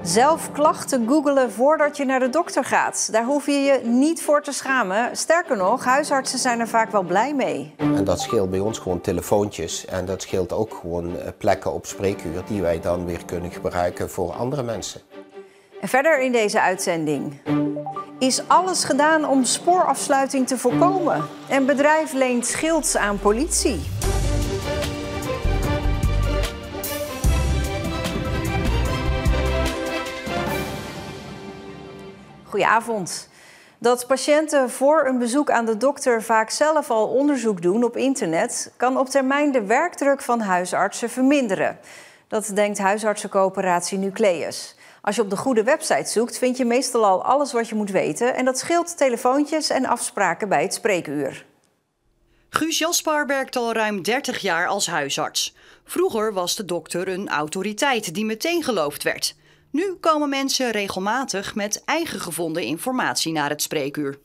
Zelf klachten googelen voordat je naar de dokter gaat. Daar hoef je je niet voor te schamen. Sterker nog, huisartsen zijn er vaak wel blij mee. En dat scheelt bij ons gewoon telefoontjes. En dat scheelt ook gewoon plekken op spreekuur die wij dan weer kunnen gebruiken voor andere mensen. En verder in deze uitzending. Is alles gedaan om spoorafsluiting te voorkomen? En bedrijf leent schild aan politie. Goedenavond. Dat patiënten voor een bezoek aan de dokter vaak zelf al onderzoek doen op internet, kan op termijn de werkdruk van huisartsen verminderen. Dat denkt huisartsencoöperatie Nucleus. Als je op de goede website zoekt, vind je meestal al alles wat je moet weten. En dat scheelt telefoontjes en afspraken bij het spreekuur. Guus Jaspar werkt al ruim 30 jaar als huisarts. Vroeger was de dokter een autoriteit die meteen geloofd werd. Nu komen mensen regelmatig met eigen gevonden informatie naar het spreekuur.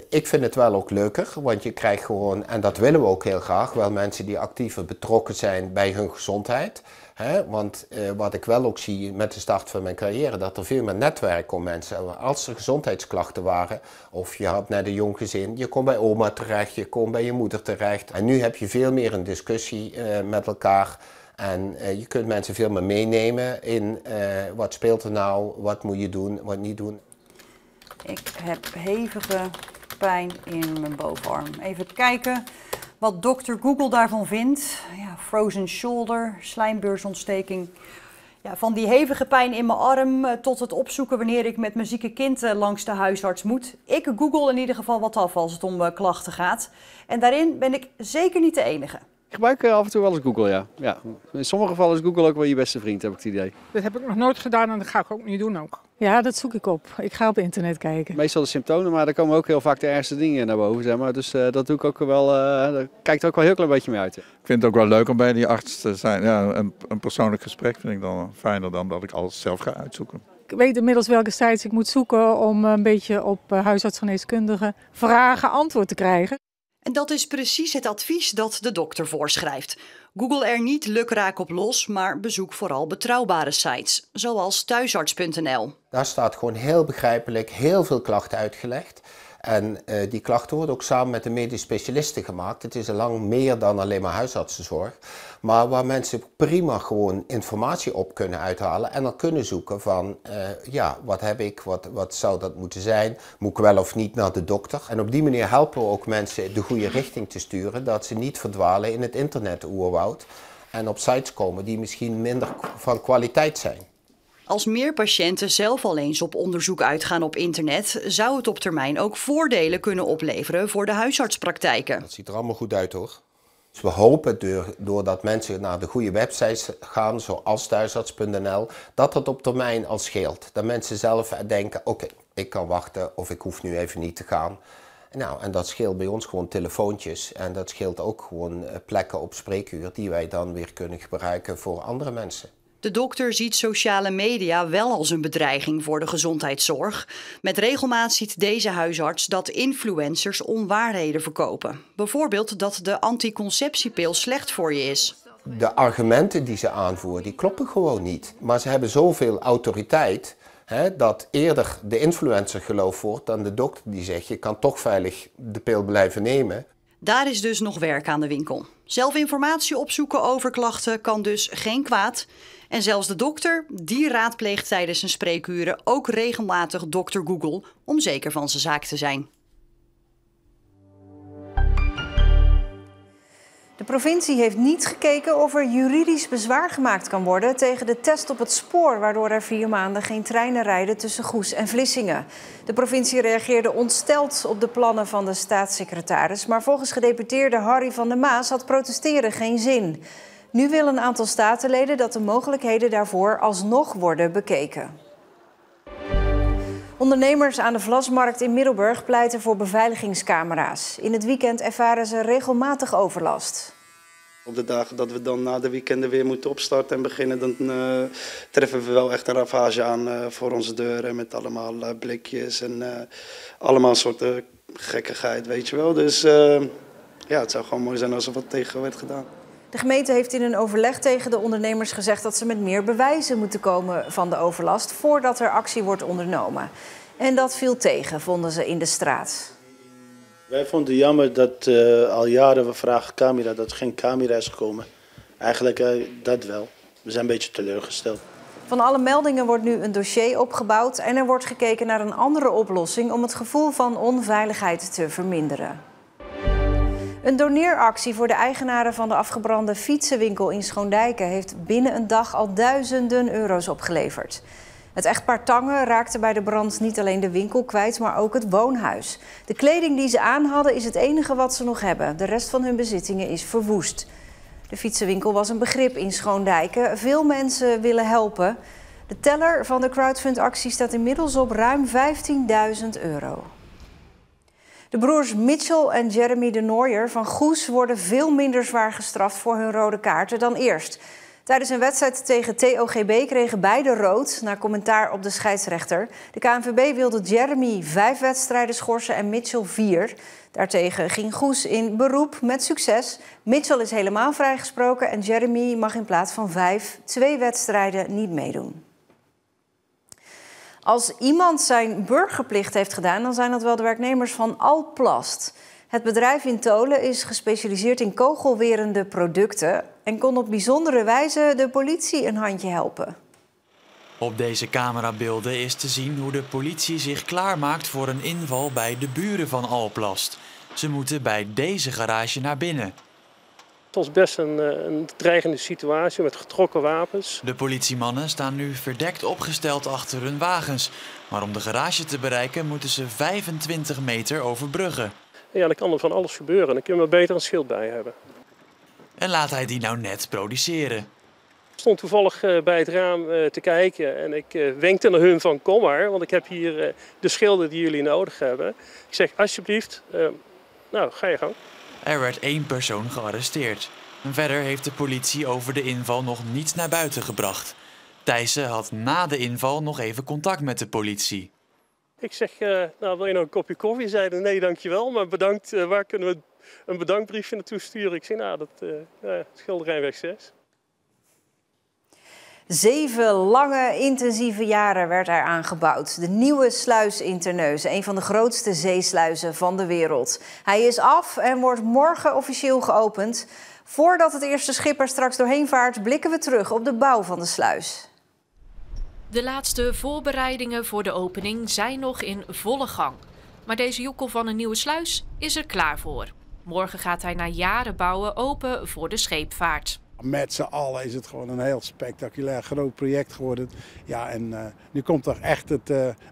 Ik vind het wel ook leuker, want je krijgt gewoon, en dat willen we ook heel graag, wel mensen die actiever betrokken zijn bij hun gezondheid. Want wat ik wel ook zie met de start van mijn carrière, dat er veel meer netwerk om mensen. Als er gezondheidsklachten waren, of je had net een jong gezin, je komt bij oma terecht, je komt bij je moeder terecht. En nu heb je veel meer een discussie met elkaar. En je kunt mensen veel meer meenemen in wat speelt er nou, wat moet je doen, wat niet doen. Ik heb hevige pijn in mijn bovenarm. Even kijken wat dokter Google daarvan vindt. Ja, frozen shoulder, slijmbeursontsteking. Ja, van die hevige pijn in mijn arm tot het opzoeken wanneer ik met mijn zieke kind langs de huisarts moet. Ik google in ieder geval wat af als het om klachten gaat. En daarin ben ik zeker niet de enige. Ik gebruik af en toe wel eens Google, ja. In sommige gevallen is Google ook wel je beste vriend, heb ik het idee. Dat heb ik nog nooit gedaan en dat ga ik ook niet doen ook. Ja, dat zoek ik op. Ik ga op internet kijken. Meestal de symptomen, maar er komen ook heel vaak de ergste dingen naar boven, zeg maar. Dus dat doe ik ook wel, daar kijkt ook wel een heel klein beetje mee uit. Ik vind het ook wel leuk om bij die arts te zijn. Ja, een persoonlijk gesprek vind ik dan fijner dan dat ik alles zelf ga uitzoeken. Ik weet inmiddels welke sites ik moet zoeken om een beetje op huisartsgeneeskundige vragen antwoord te krijgen. En dat is precies het advies dat de dokter voorschrijft. Google er niet lukraak op los, maar bezoek vooral betrouwbare sites, zoals thuisarts.nl. Daar staat gewoon heel begrijpelijk heel veel klachten uitgelegd. En die klachten worden ook samen met de medisch specialisten gemaakt. Het is al lang meer dan alleen maar huisartsenzorg. Maar waar mensen prima gewoon informatie op kunnen uithalen en dan kunnen zoeken van, wat heb ik, wat zou dat moeten zijn? Moet ik wel of niet naar de dokter? En op die manier helpen we ook mensen de goede richting te sturen, dat ze niet verdwalen in het internet-oerwoud en op sites komen die misschien minder van kwaliteit zijn. Als meer patiënten zelf al eens op onderzoek uitgaan op internet, zou het op termijn ook voordelen kunnen opleveren voor de huisartspraktijken. Dat ziet er allemaal goed uit hoor. Dus we hopen doordat mensen naar de goede websites gaan, zoals thuisarts.nl, dat het op termijn al scheelt. Dat mensen zelf denken, oké, ik kan wachten of ik hoef nu even niet te gaan. Nou, en dat scheelt bij ons gewoon telefoontjes en dat scheelt ook gewoon plekken op spreekuur die wij dan weer kunnen gebruiken voor andere mensen. De dokter ziet sociale media wel als een bedreiging voor de gezondheidszorg. Met regelmaat ziet deze huisarts dat influencers onwaarheden verkopen. Bijvoorbeeld dat de anticonceptiepil slecht voor je is. De argumenten die ze aanvoeren, die kloppen gewoon niet. Maar ze hebben zoveel autoriteit dat eerder de influencer geloofd wordt dan de dokter die zegt, je kan toch veilig de pil blijven nemen. Daar is dus nog werk aan de winkel. Zelf informatie opzoeken over klachten kan dus geen kwaad. En zelfs de dokter, die raadpleegt tijdens zijn spreekuren ook regelmatig dokter Google om zeker van zijn zaak te zijn. De provincie heeft niet gekeken of er juridisch bezwaar gemaakt kan worden tegen de test op het spoor, waardoor er 4 maanden geen treinen rijden tussen Goes en Vlissingen. De provincie reageerde ontsteld op de plannen van de staatssecretaris, maar volgens gedeputeerde Harry van der Maas had protesteren geen zin. Nu wil een aantal statenleden dat de mogelijkheden daarvoor alsnog worden bekeken. Ondernemers aan de Vlasmarkt in Middelburg pleiten voor beveiligingscamera's. In het weekend ervaren ze regelmatig overlast. Op de dagen dat we dan na de weekenden weer moeten opstarten en beginnen, dan treffen we wel echt een ravage aan voor onze deuren met allemaal blikjes en allemaal soorten gekkigheid, weet je wel. Dus het zou gewoon mooi zijn als er wat tegen werd gedaan. De gemeente heeft in een overleg tegen de ondernemers gezegd dat ze met meer bewijzen moeten komen van de overlast voordat er actie wordt ondernomen. En dat viel tegen, vonden ze in de straat. Wij vonden het jammer dat al jaren we vragen camera, dat er geen camera is gekomen. Eigenlijk dat wel. We zijn een beetje teleurgesteld. Van alle meldingen wordt nu een dossier opgebouwd en er wordt gekeken naar een andere oplossing om het gevoel van onveiligheid te verminderen. Een doneeractie voor de eigenaren van de afgebrande fietsenwinkel in Schoondijken heeft binnen een dag al duizenden euro's opgeleverd. Het echtpaar Tange raakte bij de brand niet alleen de winkel kwijt, maar ook het woonhuis. De kleding die ze aan hadden is het enige wat ze nog hebben. De rest van hun bezittingen is verwoest. De fietsenwinkel was een begrip in Schoondijken. Veel mensen willen helpen. De teller van de crowdfundactie staat inmiddels op ruim 15.000 euro. De broers Mitchell en Jeremy de Nooijer van Goes worden veel minder zwaar gestraft voor hun rode kaarten dan eerst. Tijdens een wedstrijd tegen TOGB kregen beide rood, na commentaar op de scheidsrechter. De KNVB wilde Jeremy 5 wedstrijden schorsen en Mitchell 4. Daartegen ging Goes in beroep met succes. Mitchell is helemaal vrijgesproken en Jeremy mag in plaats van 5 2 wedstrijden niet meedoen. Als iemand zijn burgerplicht heeft gedaan, dan zijn dat wel de werknemers van Alplast. Het bedrijf in Tolen is gespecialiseerd in kogelwerende producten en kon op bijzondere wijze de politie een handje helpen. Op deze camerabeelden is te zien hoe de politie zich klaarmaakt voor een inval bij de buren van Alplast. Ze moeten bij deze garage naar binnen. Het was best een dreigende situatie met getrokken wapens. De politiemannen staan nu verdekt opgesteld achter hun wagens. Maar om de garage te bereiken moeten ze 25 meter overbruggen. Ja, dan kan er van alles gebeuren. Dan kun je maar beter een schild bij hebben. En laat hij die nou net produceren? Ik stond toevallig bij het raam te kijken en ik wenkte naar hun van kom maar. Want ik heb hier de schilden die jullie nodig hebben. Ik zeg alsjeblieft, nou ga je gang. Er werd 1 persoon gearresteerd. En verder heeft de politie over de inval nog niets naar buiten gebracht. Thijssen had na de inval nog even contact met de politie. Ik zeg, nou, wil je nog een kopje koffie? Zeiden nee, dankjewel, maar bedankt. Waar kunnen we een bedankbriefje naartoe sturen? Ik zeg, nou, dat Schilderijnweg 6. 7 lange, intensieve jaren werd er aangebouwd. De nieuwe sluis in Terneuzen, een van de grootste zeesluizen van de wereld. Hij is af en wordt morgen officieel geopend. Voordat het eerste schip er straks doorheen vaart, blikken we terug op de bouw van de sluis. De laatste voorbereidingen voor de opening zijn nog in volle gang. Maar deze joekel van een nieuwe sluis is er klaar voor. Morgen gaat hij na jaren bouwen open voor de scheepvaart. Met z'n allen is het gewoon een heel spectaculair groot project geworden. Ja, en nu komt toch echt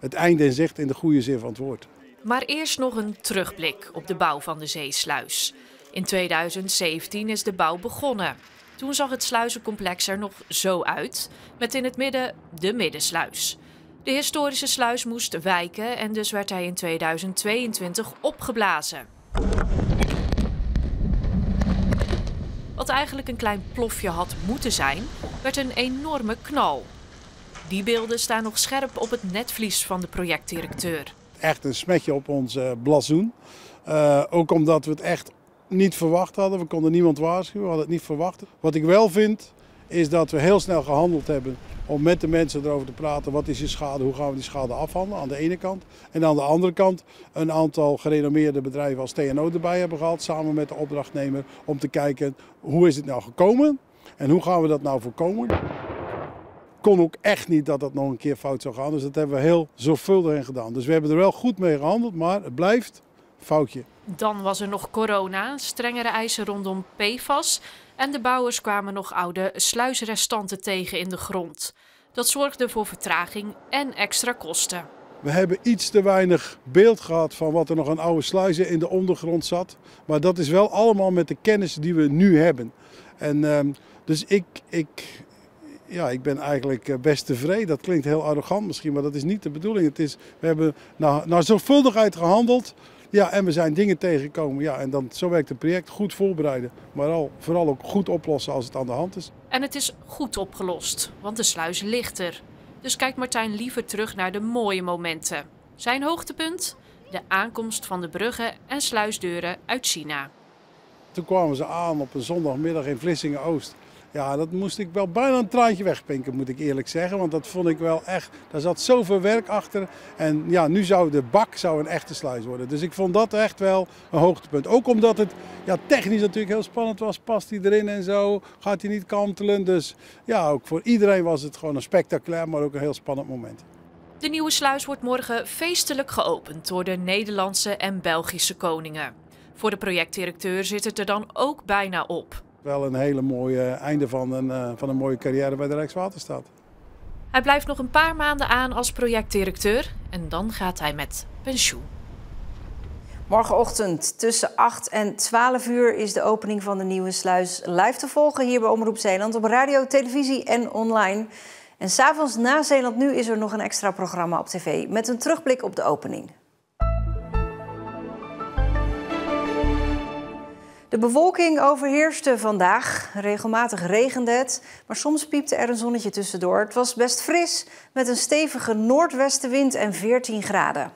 het einde in zicht in de goede zin van het woord. Maar eerst nog een terugblik op de bouw van de zeesluis. In 2017 is de bouw begonnen. Toen zag het sluizencomplex er nog zo uit, met in het midden de middensluis. De historische sluis moest wijken en dus werd hij in 2022 opgeblazen. Wat eigenlijk een klein plofje had moeten zijn, werd een enorme knal. Die beelden staan nog scherp op het netvlies van de projectdirecteur. Echt een smetje op ons blazoen. Ook omdat we het echt niet verwacht hadden. We konden niemand waarschuwen, we hadden het niet verwacht. Wat ik wel vind, is dat we heel snel gehandeld hebben om met de mensen erover te praten. Wat is je schade, hoe gaan we die schade afhandelen aan de ene kant. En aan de andere kant een aantal gerenommeerde bedrijven als TNO erbij hebben gehad. Samen met de opdrachtnemer om te kijken hoe is het nou gekomen en hoe gaan we dat nou voorkomen. Kon ook echt niet dat dat nog een keer fout zou gaan. Dus dat hebben we heel zorgvuldig in gedaan. Dus we hebben er wel goed mee gehandeld, maar het blijft foutje. Dan was er nog corona, strengere eisen rondom PFAS en de bouwers kwamen nog oude sluisrestanten tegen in de grond. Dat zorgde voor vertraging en extra kosten. We hebben iets te weinig beeld gehad van wat er nog aan oude sluizen in de ondergrond zat. Maar dat is wel allemaal met de kennis die we nu hebben. En dus ik ben eigenlijk best tevreden. Dat klinkt heel arrogant misschien, maar dat is niet de bedoeling. We hebben naar zorgvuldigheid gehandeld. Ja, en we zijn dingen tegengekomen. Ja, en dan, zo werkt het project. Goed voorbereiden, maar vooral ook goed oplossen als het aan de hand is. En het is goed opgelost, want de sluis ligt er. Dus kijkt Martijn liever terug naar de mooie momenten. Zijn hoogtepunt? De aankomst van de bruggen en sluisdeuren uit China. Toen kwamen ze aan op een zondagmiddag in Vlissingen-Oost. Ja, dat moest ik wel bijna een traantje wegpinken, moet ik eerlijk zeggen. Want dat vond ik wel echt, daar zat zoveel werk achter. En ja, nu zou de bak een echte sluis worden. Dus ik vond dat echt wel een hoogtepunt. Ook omdat het technisch natuurlijk heel spannend was. Past hij erin en zo? Gaat hij niet kantelen? Dus ja, ook voor iedereen was het gewoon een spectaculair, maar ook een heel spannend moment. De nieuwe sluis wordt morgen feestelijk geopend door de Nederlandse en Belgische koningen. Voor de projectdirecteur zit het er dan ook bijna op. Wel een hele mooie einde van een mooie carrière bij de Rijkswaterstaat. Hij blijft nog een paar maanden aan als projectdirecteur en dan gaat hij met pensioen. Morgenochtend tussen 8 en 12 uur is de opening van de nieuwe sluis live te volgen hier bij Omroep Zeeland op radio, televisie en online. En 's avonds na Zeeland Nu is er nog een extra programma op tv met een terugblik op de opening. De bewolking overheerste vandaag. Regelmatig regende het, maar soms piepte er een zonnetje tussendoor. Het was best fris met een stevige noordwestenwind en 14 graden.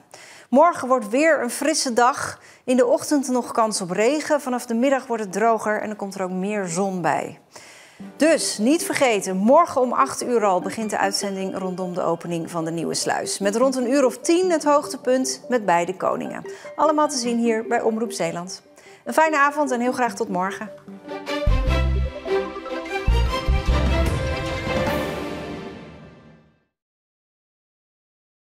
Morgen wordt weer een frisse dag. In de ochtend nog kans op regen. Vanaf de middag wordt het droger en er komt er ook meer zon bij. Dus niet vergeten, morgen om 8 uur al begint de uitzending rondom de opening van de nieuwe sluis. Met rond een uur of 10 het hoogtepunt met beide koningen. Allemaal te zien hier bij Omroep Zeeland. Een fijne avond en heel graag tot morgen.